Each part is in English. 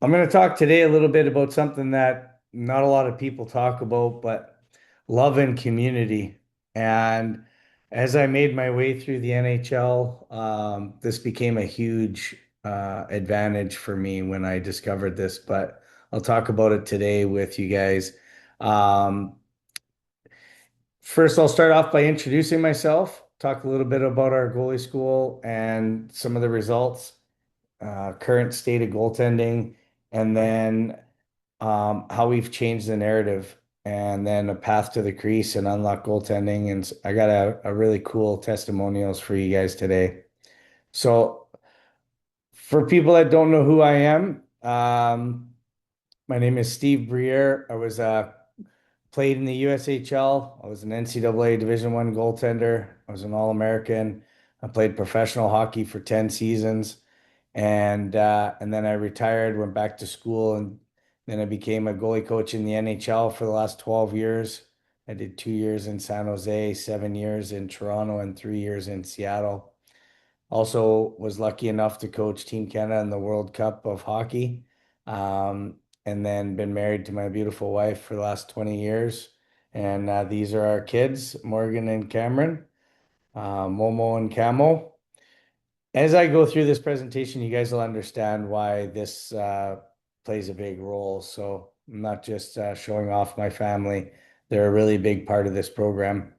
I'm going to talk today a little bit about something that not a lot of people talk about, but love and community. And as I made my way through the NHL, this became a huge advantage for me when I discovered this. But I'll talk about it today with you guys. Um, First, I'll start off by introducing myself, talk a little bit about our goalie school and some of the results, current state of goaltending, and then how we've changed the narrative, and then a path to the crease and unlock goaltending. And I got a really cool testimonials for you guys today. So, for people that don't know who I am, my name is Steve Briere. I was played in the USHL. I was an NCAA Division One goaltender. I was an All-American. I played professional hockey for 10 seasons. And then I retired, went back to school, and then I became a goalie coach in the NHL for the last 12 years. I did 2 years in San Jose, 7 years in Toronto, and 3 years in Seattle. Also was lucky enough to coach Team Canada in the World Cup of Hockey. And then been married to my beautiful wife for the last 20 years. And these are our kids, Morgan and Cameron, Momo and Camo. As I go through this presentation, you guys will understand why this plays a big role. So I'm not just showing off my family. They're a really big part of this program.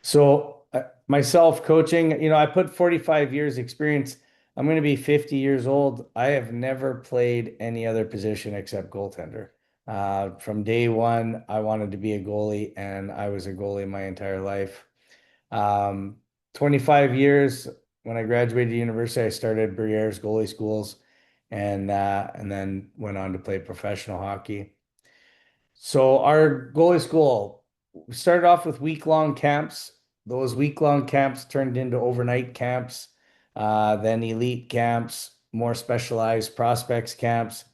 So myself coaching, I put 45 years experience. I'm going to be 50 years old. I have never played any other position except goaltender. From day one, I wanted to be a goalie, and I was a goalie my entire life. Um, 25 years when I graduated university, I started Briere's goalie schools and then went on to play professional hockey. So our goalie school, we started off with week-long camps. Those week-long camps turned into overnight camps, then elite camps, more specialized prospects camps,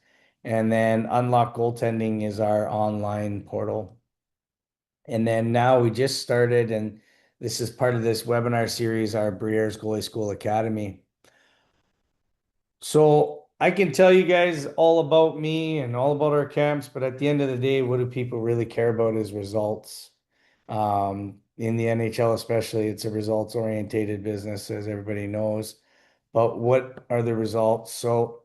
and then Unlock Goaltending is our online portal. And then now we just started, and this is part of this webinar series, our Briere's Goalie School Academy. So I can tell you guys all about me and all about our camps, but at the end of the day, what do people really care about is results. In the NHL especially, it's a results orientated business, as everybody knows. But what are the results? So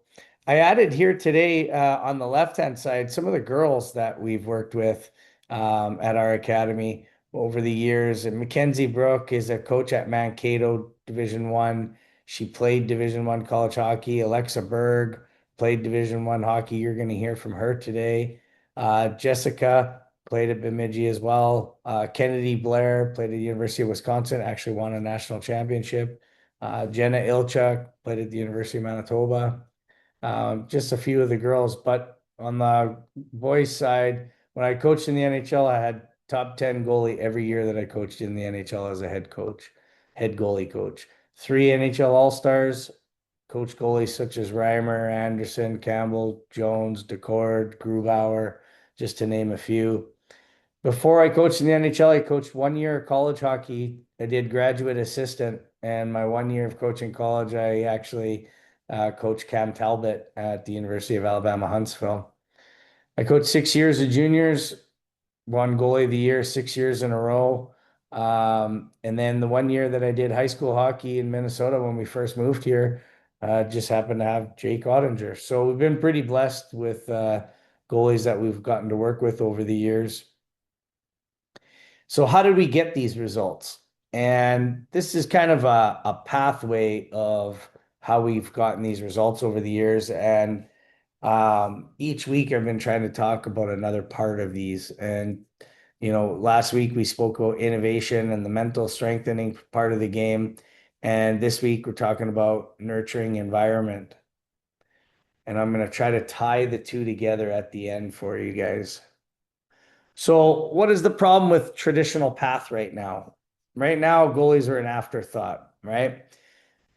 I added here today on the left-hand side some of the girls that we've worked with at our academy over the years. And Mackenzie Brook is a coach at Mankato Division One. She played Division One college hockey. Alexa Berg played Division One hockey. You're going to hear from her today. Jessica played at Bemidji as well. Kennedy Blair played at the University of Wisconsin, actually won a national championship. Jenna Ilchuk played at the University of Manitoba. Just a few of the girls. But on the boys' side, when I coached in the NHL, I had top 10 goalie every year that I coached in the NHL as a head coach, head goalie coach. Three NHL All-Stars, coach goalies such as Reimer, Anderson, Campbell, Jones, Decord, Grubauer, just to name a few. Before I coached in the NHL, I coached 1 year of college hockey. I did graduate assistant, and my 1 year of coaching college, I actually coached Cam Talbot at the University of Alabama, Huntsville. I coached 6 years of juniors, won goalie of the year 6 years in a row. And then the 1 year that I did high school hockey in Minnesota when we first moved here, just happened to have Jake Ottinger. So we've been pretty blessed with goalies that we've gotten to work with over the years. So how did we get these results? And this is kind of a pathway of how we've gotten these results over the years. And each week I've been trying to talk about another part of these. And, last week we spoke about innovation and the mental strengthening part of the game. And this week we're talking about nurturing environment. And I'm going to try to tie the two together at the end for you guys. So, what is the problem with traditional path right now? Right now, goalies are an afterthought, right?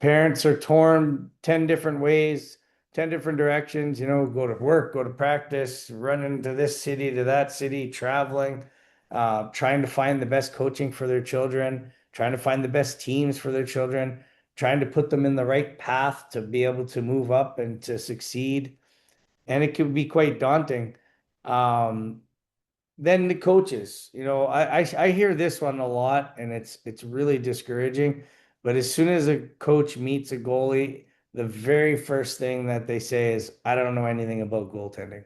Parents are torn 10 different ways, 10 different directions, go to work, go to practice, run into this city to that city, traveling, trying to find the best coaching for their children, trying to find the best teams for their children, trying to put them in the right path to be able to move up and to succeed. and it can be quite daunting. Um, then the coaches, I hear this one a lot, and it's really discouraging. But as soon as a coach meets a goalie, the very first thing that they say is, "I don't know anything about goaltending."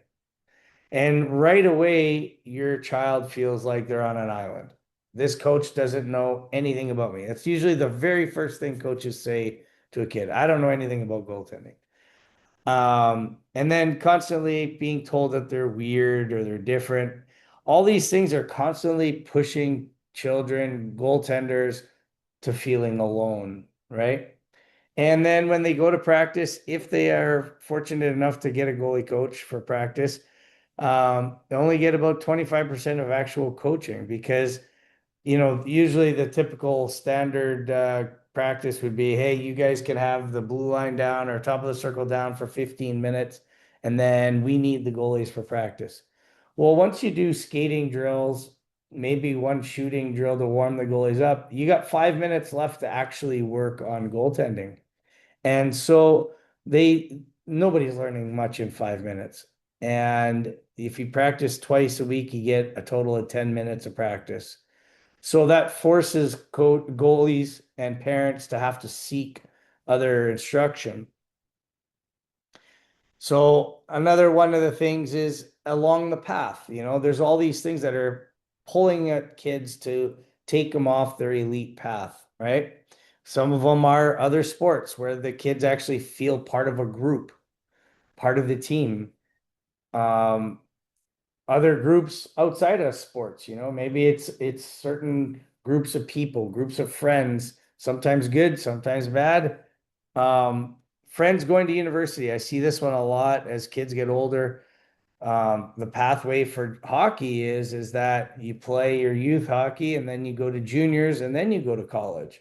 And right away, your child feels like they're on an island. This coach doesn't know anything about me. That's usually the very first thing coaches say to a kid. I don't know anything about goaltending. And then constantly being told that they're weird or they're different. All these things are constantly pushing children, goaltenders, to feeling alone, right? And then when they go to practice, if they are fortunate enough to get a goalie coach for practice, they only get about 25% of actual coaching because usually the typical standard practice would be, hey, you guys can have the blue line down or top of the circle down for 15 minutes, and then we need the goalies for practice. Well, once you do skating drills, maybe one shooting drill to warm the goalies up, you got 5 minutes left to actually work on goaltending. And so nobody's learning much in 5 minutes. And if you practice twice a week, you get a total of 10 minutes of practice. So that forces goalies and parents to have to seek other instruction. So another one of the things is along the path, there's all these things that are pulling at kids to take them off their elite path, right? Some of them are other sports where the kids actually feel part of a group, part of the team. Um, Other groups outside of sports, maybe it's certain groups of people, groups of friends, sometimes good, sometimes bad. Um, Friends going to university. I see this one a lot as kids get older. The pathway for hockey is that you play your youth hockey and then you go to juniors and then you go to college.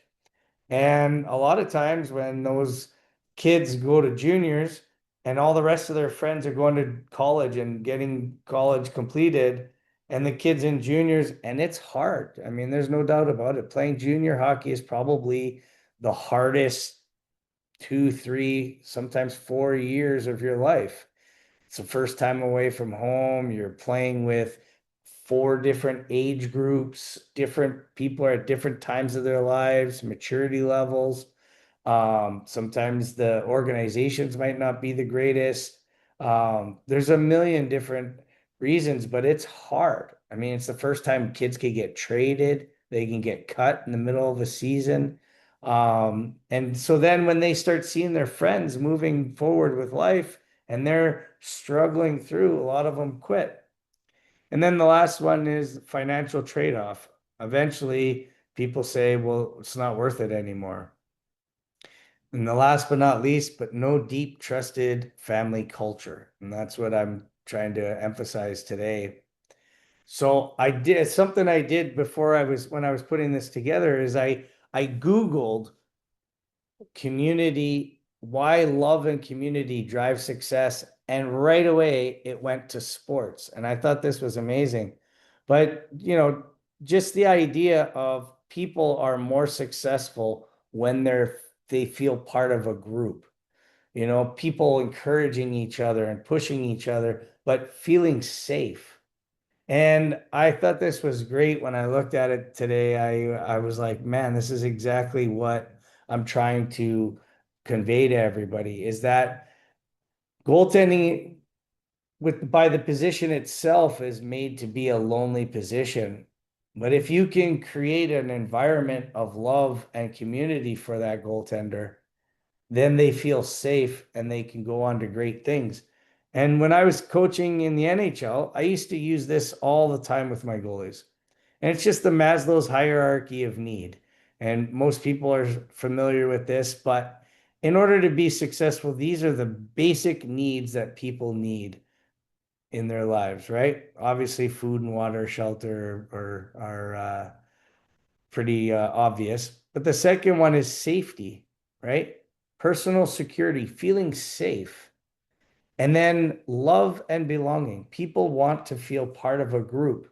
And a lot of times when those kids go to juniors and all the rest of their friends are going to college and getting college completed, and the kids in juniors, and it's hard. I mean, there's no doubt about it. Playing junior hockey is probably the hardest 2, 3, sometimes 4 years of your life. It's the first time away from home. You're playing with four different age groups. Different people are at different times of their lives, maturity levels. Sometimes the organizations might not be the greatest. There's a million different reasons, but it's hard. I mean, it's the first time kids can get traded, they can get cut in the middle of a season. And so then when they start seeing their friends moving forward with life and they're struggling through, a lot of them quit. And then the last one is financial trade-off. Eventually, people say, well, it's not worth it anymore. And the last but not least, but no deep trusted family culture. And that's what I'm trying to emphasize today. So something I did before when I was putting this together is I Googled community, why love and community drive success. And right away it went to sports. And I thought this was amazing. But, just the idea of people are more successful when they feel part of a group. People encouraging each other and pushing each other, but feeling safe. And I thought this was great when I looked at it today. I was like, man, this is exactly what I'm trying to convey to everybody is that goaltending by the position itself is made to be a lonely position. But if you can create an environment of love and community for that goaltender, then they feel safe and they can go on to great things. And when I was coaching in the NHL, I used to use this all the time with my goalies. And it's just the Maslow's hierarchy of need. And most people are familiar with this, but in order to be successful, these are the basic needs that people need in their lives, right? Obviously, food and water, shelter are pretty obvious. But the second one is safety, right? Personal security, feeling safe. And then love and belonging. People want to feel part of a group.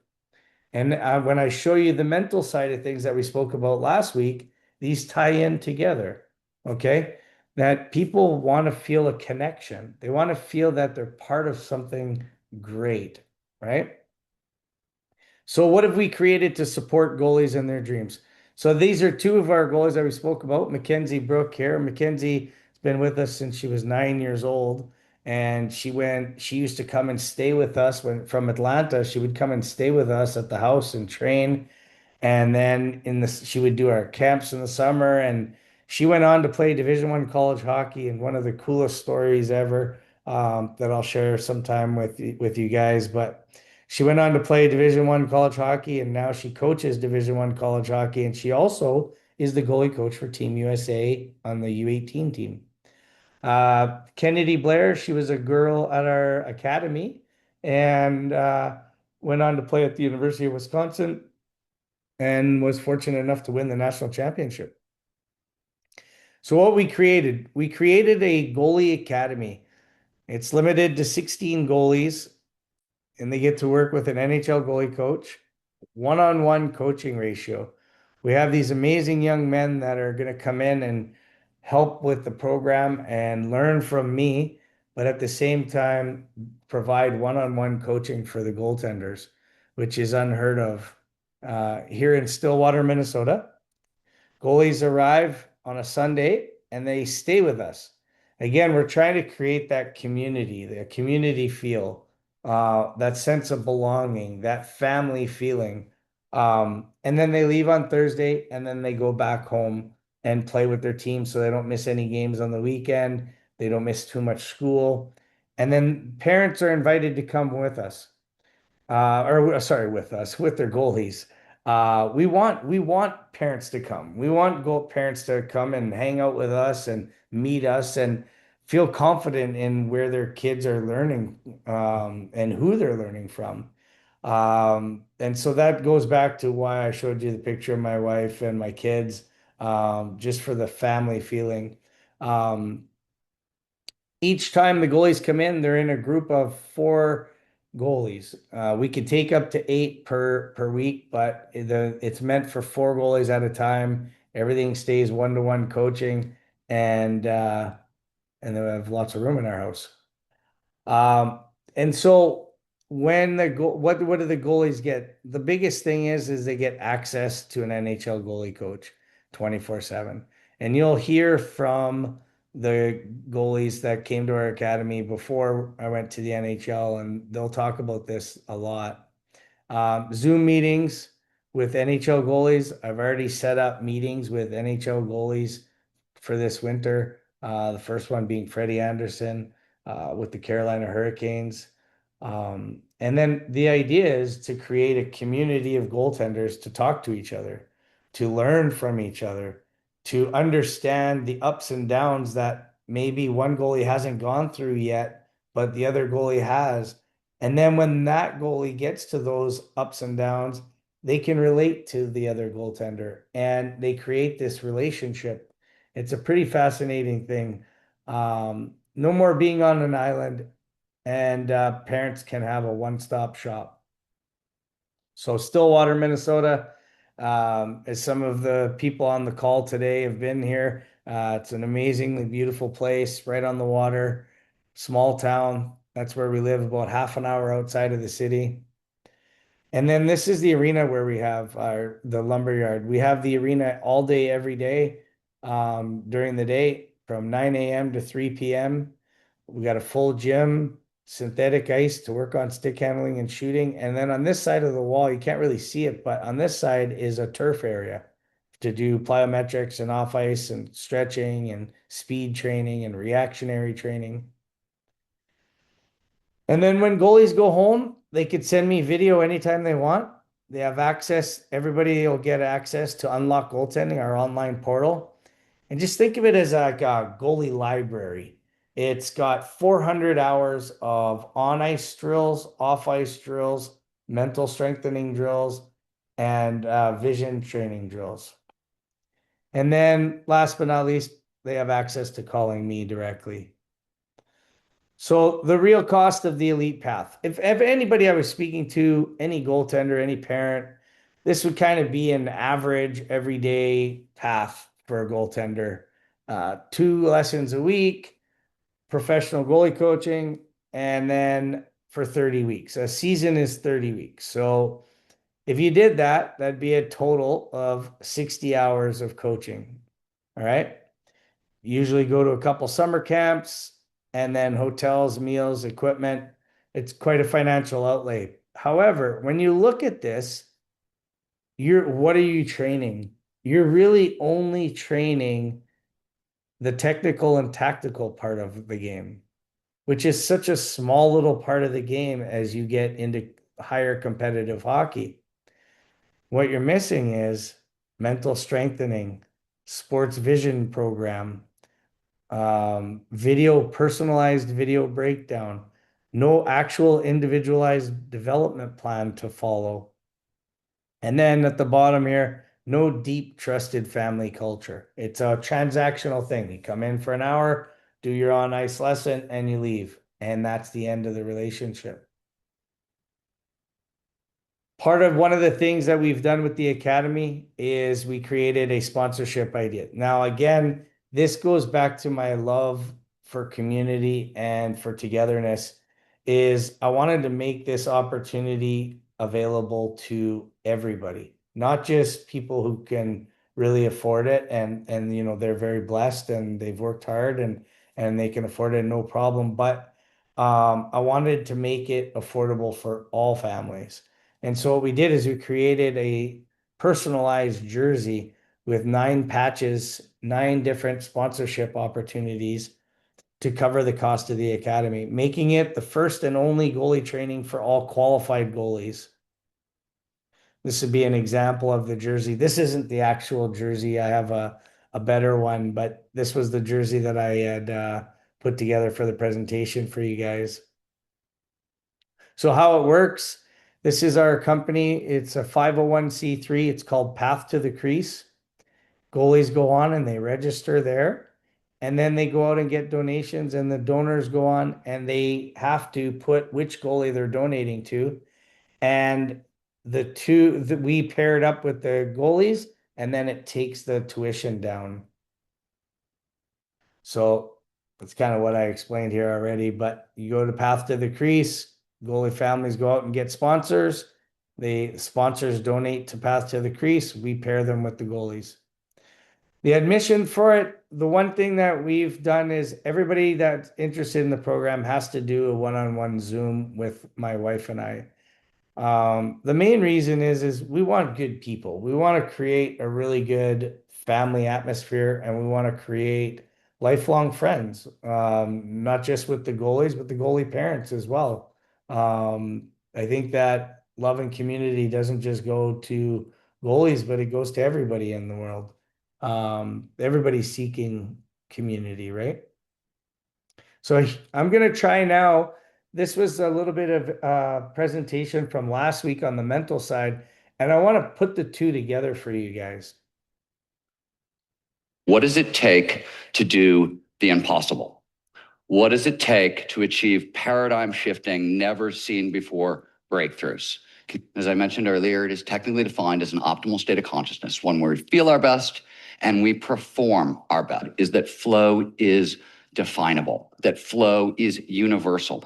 And when I show you the mental side of things that we spoke about last week, these tie in together. Okay. that people want to feel a connection. They want to feel that they're part of something great, right? So what have we created to support goalies and their dreams? So these are two of our goalies that we spoke about. Mackenzie Brook here. Mackenzie has been with us since she was 9 years old. And she used to come and stay with us when from Atlanta. She would come and stay with us at the house and train. And then she would do our camps in the summer, and she went on to play Division I college hockey. And one of the coolest stories ever, that I'll share sometime with you guys. But she went on to play Division I college hockey, and now she coaches Division I college hockey, and she also is the goalie coach for Team USA on the U18 team. Kennedy Blair, she was a girl at our academy, and went on to play at the University of Wisconsin and was fortunate enough to win the national championship. So what we created a goalie academy. It's limited to 16 goalies, and they get to work with an NHL goalie coach, one-on-one coaching ratio. We have these amazing young men that are going to come in and help with the program and learn from me, but at the same time provide one-on-one coaching for the goaltenders, which is unheard of here in Stillwater, Minnesota. Goalies arrive on a Sunday and they stay with us. Again, we're trying to create that community, the community feel, that sense of belonging, that family feeling. And then they leave on Thursday and then they go back home and play with their team so they don't miss any games on the weekend. They don't miss too much school. And then parents are invited to come with us, or sorry, with us, with their goalies. We want parents to come. We want goal parents to come and hang out with us and meet us and feel confident in where their kids are learning, and who they're learning from. And so that goes back to why I showed you the picture of my wife and my kids, just for the family feeling. Um, each time the goalies come in, they're in a group of four goalies. We could take up to eight per week, but it's meant for four goalies at a time. Everything stays one-to-one coaching, and and then we have lots of room in our house. Um, and so when what do the goalies get? The biggest thing is they get access to an NHL goalie coach 24/7. And you'll hear from the goalies that came to our academy before I went to the NHL, and they'll talk about this a lot. Zoom meetings with NHL goalies. I've already set up meetings with NHL goalies for this winter. The first one being Freddie Anderson, with the Carolina Hurricanes. And then the idea is to create a community of goaltenders to talk to each other, to learn from each other, to understand the ups and downs that maybe one goalie hasn't gone through yet, but the other goalie has. And then when that goalie gets to those ups and downs, they can relate to the other goaltender and they create this relationship. It's a pretty fascinating thing. No more being on an island, and parents can have a one-stop shop. So Stillwater, Minnesota, as some of the people on the call today have been here, it's an amazingly beautiful place right on the water, small town. That's where we live, about half an hour outside of the city. And then this is the arena where we have the lumber yard. We have the arena all day, every day, during the day from 9 a.m. to 3 p.m. We got a full gym, synthetic ice to work on stick handling and shooting. And then on this side of the wall, you can't really see it, but on this side is a turf area to do plyometrics and off ice and stretching and speed training and reactionary training. And then when goalies go home, they could send me video anytime they want. They have access, everybody will get access to Unlock Goaltending, our online portal. And just think of it as like a goalie library. It's got 400 hours of on ice drills, off ice drills, mental strengthening drills, and vision training drills. And then last but not least, they have access to calling me directly. So the real cost of the elite path. If anybody I was speaking to, any goaltender, any parent, this would kind of be an average everyday path for a goaltender. 2 lessons a week, professional goalie coaching, and then for 30 weeks. A season is 30 weeks. So if you did that, that'd be a total of 60 hours of coaching. All right. Usually go to a couple summer camps and then hotels, meals, equipment. It's quite a financial outlay. However, when you look at this, what are you training? You're really only training the technical and tactical part of the game, which is such a small little part of the game as you get into higher competitive hockey. What you're missing is mental strengthening, sports vision program, personalized video breakdown, no actual individualized development plan to follow. And then at the bottom here, no deep trusted family culture. It's a transactional thing. You come in for an hour, do your on ice lesson, and you leave. And that's the end of the relationship. Part of one of the things that we've done with the academy is we created a sponsorship idea. Now, again, this goes back to my love for community and for togetherness is I wanted to make this opportunity available to everybody, not just people who can really afford it and they're very blessed and they've worked hard and they can afford it no problem, but I wanted to make it affordable for all families. And so what we did is we created a personalized jersey with 9 patches, 9 different sponsorship opportunities to cover the cost of the academy, making it the first and only goalie training for all qualified goalies. This would be an example of the jersey. This isn't the actual jersey. I have a better one, but this was the jersey that I had put together for the presentation for you guys. So how it works, this is our company. It's a 501(c)(3). It's called Path to the Crease. Goalies go on and they register there. And then they go out and get donations, and the donors go on and they have to put which goalie they're donating to. And the two that we paired up with the goalies, and then it takes the tuition down. So that's kind of what I explained here already. But you go to Path to the Crease, goalie families go out and get sponsors. The sponsors donate to Path to the Crease. We pair them with the goalies. The admission for it, the one thing that we've done is everybody that's interested in the program has to do a one-on-one Zoom with my wife and I. The main reason is we want good people. We want to create a really good family atmosphere, and we want to create lifelong friends, not just with the goalies, but the goalie parents as well. I think that love and community doesn't just go to goalies, but it goes to everybody in the world. Everybody's seeking community, right? So I'm going to try now. This was a little bit of presentation from last week on the mental side, and I want to put the two together for you guys. What does it take to do the impossible? What does it take to achieve paradigm shifting, never seen before breakthroughs? As I mentioned earlier, it is technically defined as an optimal state of consciousness, one where we feel our best and we perform our best, is that flow is definable, that flow is universal.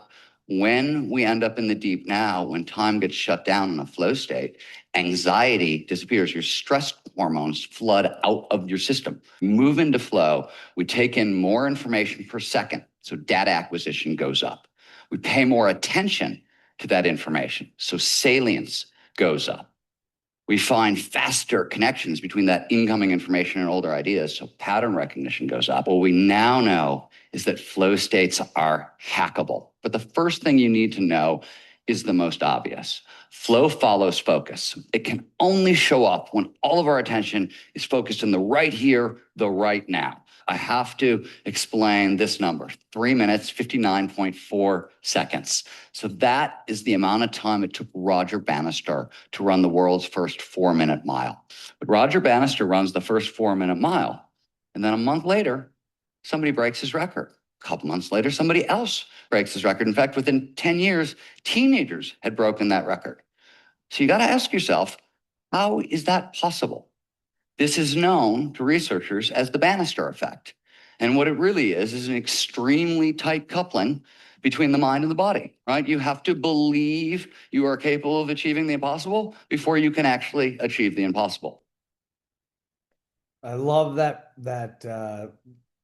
When we end up in the deep now, when time gets shut down in a flow state, anxiety disappears. Your stress hormones flood out of your system. Move into flow. We take in more information per second, so data acquisition goes up. We pay more attention to that information, so salience goes up. We find faster connections between that incoming information and older ideas, so pattern recognition goes up. What we now know is that flow states are hackable. But the first thing you need to know is the most obvious. Flow follows focus. It can only show up when all of our attention is focused in the right here, the right now. I have to explain this number, 3 minutes, 59.4 seconds. So that is the amount of time it took Roger Bannister to run the world's first 4-minute mile. But Roger Bannister runs the first 4-minute mile, and then a month later, somebody breaks his record. A couple months later, somebody else breaks his record. In fact, within 10 years, teenagers had broken that record. So you got to ask yourself, how is that possible? This is known to researchers as the Bannister effect. And what it really is an extremely tight coupling between the mind and the body, right? You have to believe you are capable of achieving the impossible before you can actually achieve the impossible. I love that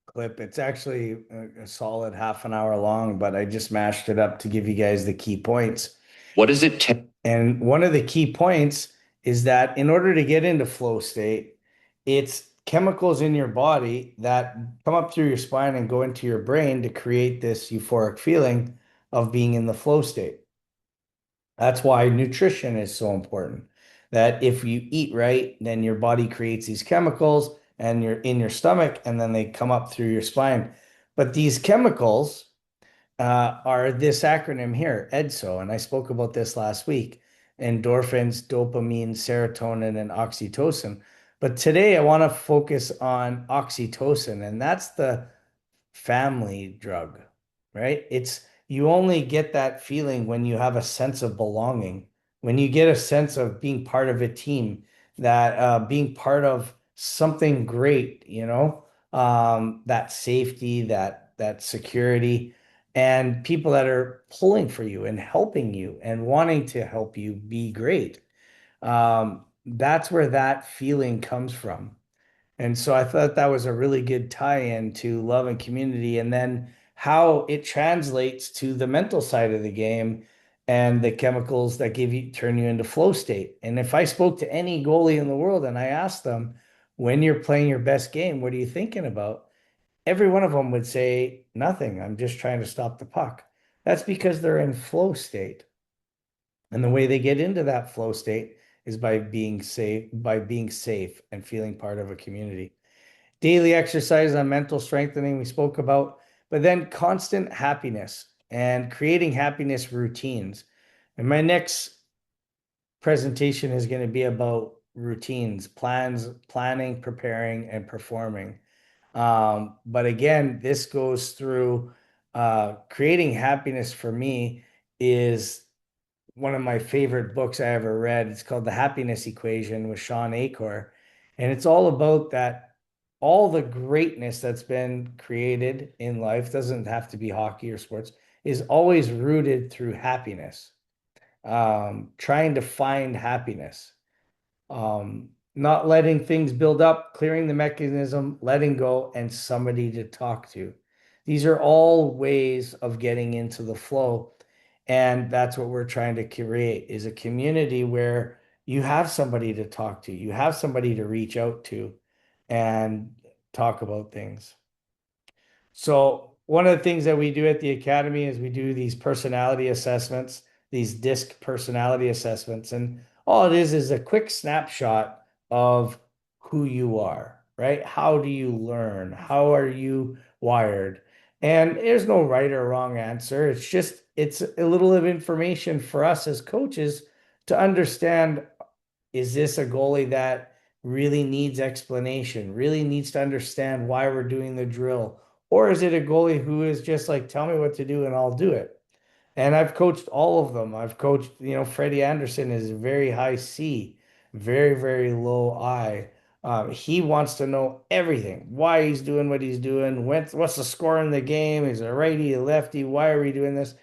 clip. It's actually a solid half an hour long, but I just mashed it up to give you guys the key points. What does it take? And one of the key points is that in order to get into flow state, it's chemicals in your body that come up through your spine and go into your brain to create this euphoric feeling of being in the flow state. That's why nutrition is so important. That if you eat right, then your body creates these chemicals and you're in your stomach and then they come up through your spine. But these chemicals are this acronym here, EDSO, and I spoke about this last week. Endorphins, dopamine, serotonin, and oxytocin. But today I want to focus on oxytocin, and that's the family drug, right? It's you only get that feeling when you have a sense of belonging, when you get a sense of being part of a team, that being part of something great, that safety, that security, and people that are pulling for you and helping you and wanting to help you be great. That's where that feeling comes from. And so I thought that was a really good tie-in to love and community, and then how it translates to the mental side of the game and the chemicals that turn you into flow state. And if I spoke to any goalie in the world and I asked them, when you're playing your best game, what are you thinking about? Every one of them would say, nothing. I'm just trying to stop the puck. That's because they're in flow state. And the way they get into that flow state is by being safe and feeling part of a community. Daily exercise on mental strengthening, we spoke about, but then constant happiness and creating happiness routines. And my next presentation is going to be about routines, planning, preparing, and performing. But again, this goes through creating happiness for me is one of my favorite books I ever read. It's called The Happiness Equation with Sean Acor. And it's all about that all the greatness that's been created in life doesn't have to be hockey or sports, is always rooted through happiness. Trying to find happiness, not letting things build up, clearing the mechanism, letting go, and somebody to talk to. These are all ways of getting into the flow. And that's what we're trying to create is a community where you have somebody to talk to, you have somebody to reach out to and talk about things. So one of the things that we do at the academy is we do these personality assessments, these DISC personality assessments, and all it is a quick snapshot of who you are, right? How do you learn? How are you wired? And there's no right or wrong answer. It's a little of information for us as coaches to understand, is this a goalie that really needs explanation, really needs to understand why we're doing the drill? Or is it a goalie who is just like, tell me what to do and I'll do it? And I've coached all of them. I've coached, Freddie Anderson is very high C, very, very low I. He wants to know everything, why he's doing what he's doing, what's the score in the game, is it a righty, a lefty, why are we doing this?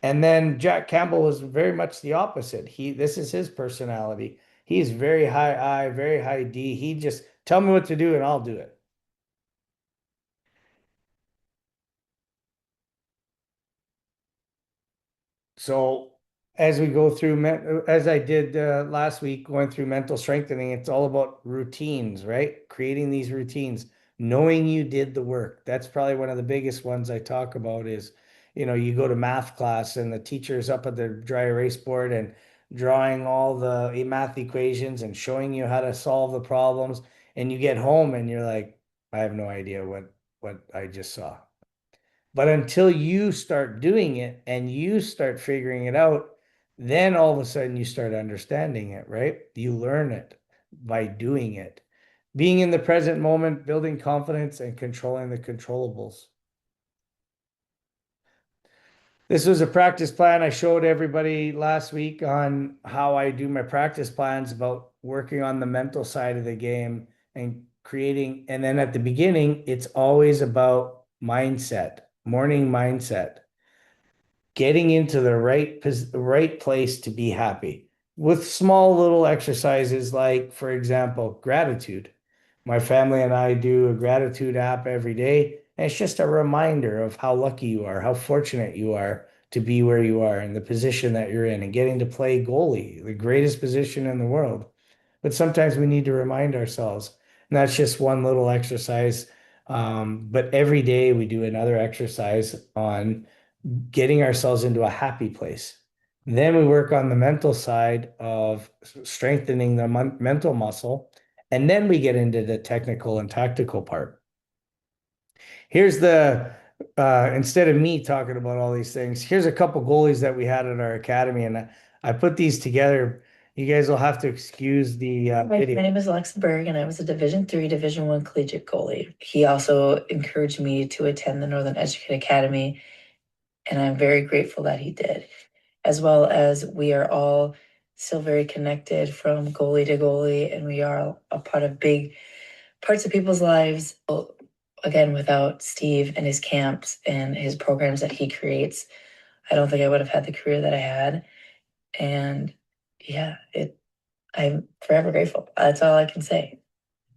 And then Jack Campbell was very much the opposite. This is his personality. He's very high I, very high D. He just tell me what to do and I'll do it. So as we go through, as I did last week, going through mental strengthening, it's all about routines, right? Creating these routines, knowing you did the work. That's probably one of the biggest ones I talk about is, you go to math class and the teacher's up at the dry erase board and drawing all the math equations and showing you how to solve the problems. And you get home and you're like, I have no idea what I just saw. But until you start doing it and you start figuring it out, then all of a sudden you start understanding it, right? You learn it by doing it. Being in the present moment, building confidence, and controlling the controllables. This was a practice plan I showed everybody last week on how I do my practice plans about working on the mental side of the game and creating, and then at the beginning, it's always about mindset, morning mindset, getting into the right place to be happy with small little exercises like, for example, gratitude. My family and I do a gratitude app every day, and it's just a reminder of how lucky you are, how fortunate you are to be where you are in the position that you're in and getting to play goalie, the greatest position in the world. But sometimes we need to remind ourselves, and that's just one little exercise. But every day we do another exercise on getting ourselves into a happy place. Then we work on the mental side of strengthening the mental muscle. And then we get into the technical and tactical part. Here's instead of me talking about all these things, here's a couple goalies that we had at our academy. And I put these together. You guys will have to excuse the video. My name is Alexa Berg, and I was a Division 3, Division 1 collegiate goalie. He also encouraged me to attend the Northern Educate Academy, and I'm very grateful that he did. As well as we are all still very connected from goalie to goalie, and we are a part of big parts of people's lives. Well, again, without Steve and his camps and his programs that he creates, I don't think I would have had the career that I had. And yeah, I'm forever grateful. That's all I can say.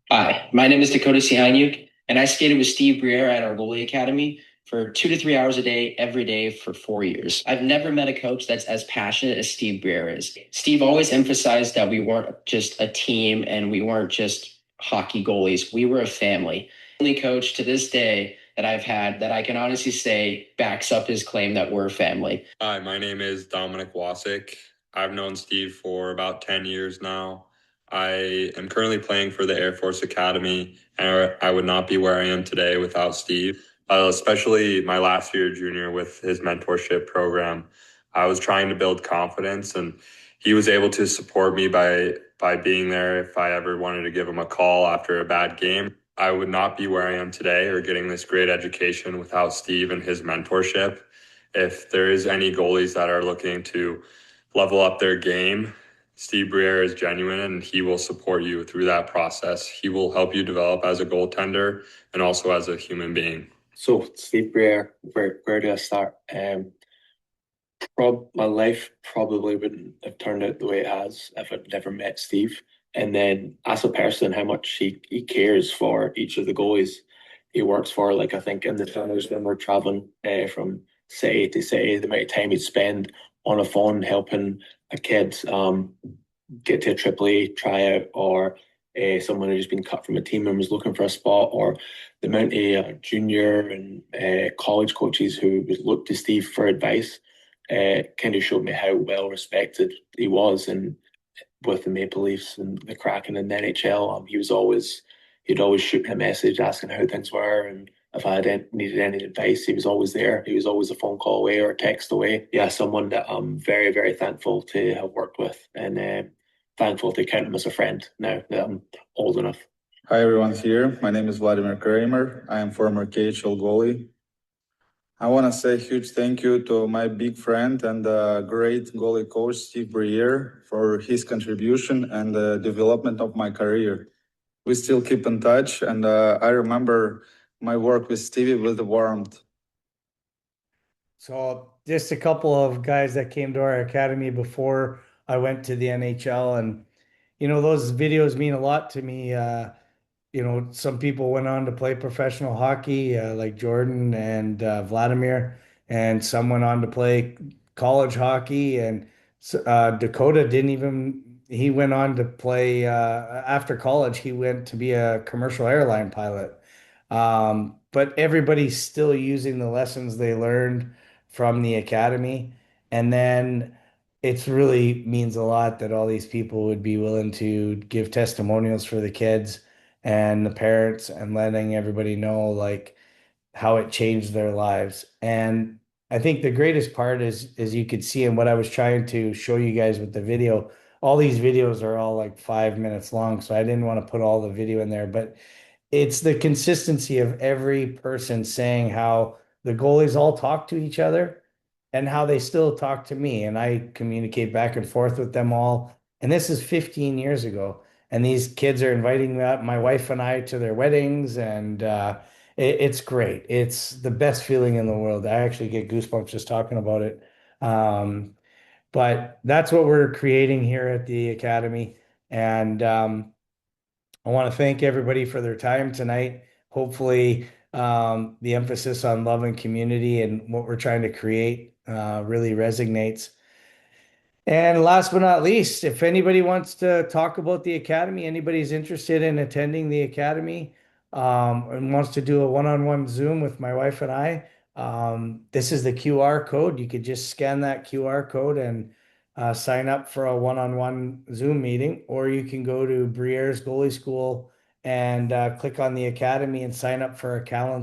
Hi, my name is Dakota Sihanyuk, and I skated with Steve Briere at our goalie academy for 2 to 3 hours a day, every day for 4 years. I've never met a coach that's as passionate as Steve Briere is. Steve always emphasized that we weren't just a team and we weren't just hockey goalies. We were a family. The only coach to this day that I've had that I can honestly say backs up his claim that we're a family. Hi, my name is Dominic Wasik. I've known Steve for about 10 years now. I am currently playing for the Air Force Academy, and I would not be where I am today without Steve, especially my last year junior with his mentorship program. I was trying to build confidence, and he was able to support me by being there if I ever wanted to give him a call after a bad game. I would not be where I am today or getting this great education without Steve and his mentorship. If there is any goalies that are looking to level up their game, Steve Briere is genuine and he will support you through that process. He will help you develop as a goaltender and also as a human being. So Steve Briere, where do I start? My life probably wouldn't have turned out the way it has if I'd never met Steve. And then as a person, how much he cares for each of the goalies he works for. Like I think in the summers when we're traveling from city to city, the amount of time he'd spend on a phone helping a kid get to a AAA tryout, or someone who's been cut from a team and was looking for a spot, or the amount of junior and college coaches who would look to Steve for advice, kind of showed me how well respected he was. And with the Maple Leafs and the Kraken and the NHL, he'd always shoot me a message asking how things were, and if I needed any advice, he was always there. He was always a phone call away or a text away. Yeah, someone that I'm very, very thankful to have worked with, and thankful to count him as a friend now that I'm old enough. Hi, everyone here. My name is Vladimir Kramer. I am former KHL goalie. I want to say a huge thank you to my big friend and great goalie coach, Steve Briere, for his contribution and the development of my career. We still keep in touch, and I remember my work with Stevie with warmth. So just a couple of guys that came to our academy before I went to the NHL, and those videos mean a lot to me. Some people went on to play professional hockey, like Jordan and Vladimir, and some went on to play college hockey. And Dakota didn't even, he went on to play, after college, he went to be a commercial airline pilot. But everybody's still using the lessons they learned from the academy. And then it's really means a lot that all these people would be willing to give testimonials for the kids and the parents and letting everybody know like how it changed their lives. And I think the greatest part is you could see in what I was trying to show you guys with the video. All these videos are all like 5 minutes long, so I didn't want to put all the video in there, but it's the consistency of every person saying how the goalies all talk to each other and how they still talk to me, and I communicate back and forth with them all. And this is 15 years ago. And these kids are inviting my wife and I to their weddings, and it's great. It's the best feeling in the world. I actually get goosebumps just talking about it. Um, but that's what we're creating here at the Academy. And I want to thank everybody for their time tonight. Hopefully, the emphasis on love and community and what we're trying to create really resonates. And last but not least, if anybody wants to talk about the Academy, anybody's interested in attending the Academy, and wants to do a one-on-one Zoom with my wife and I, this is the QR code. You could just scan that QR code and sign up for a one-on-one Zoom meeting, or you can go to Briere's Goalie School and click on the Academy and sign up for a calendar.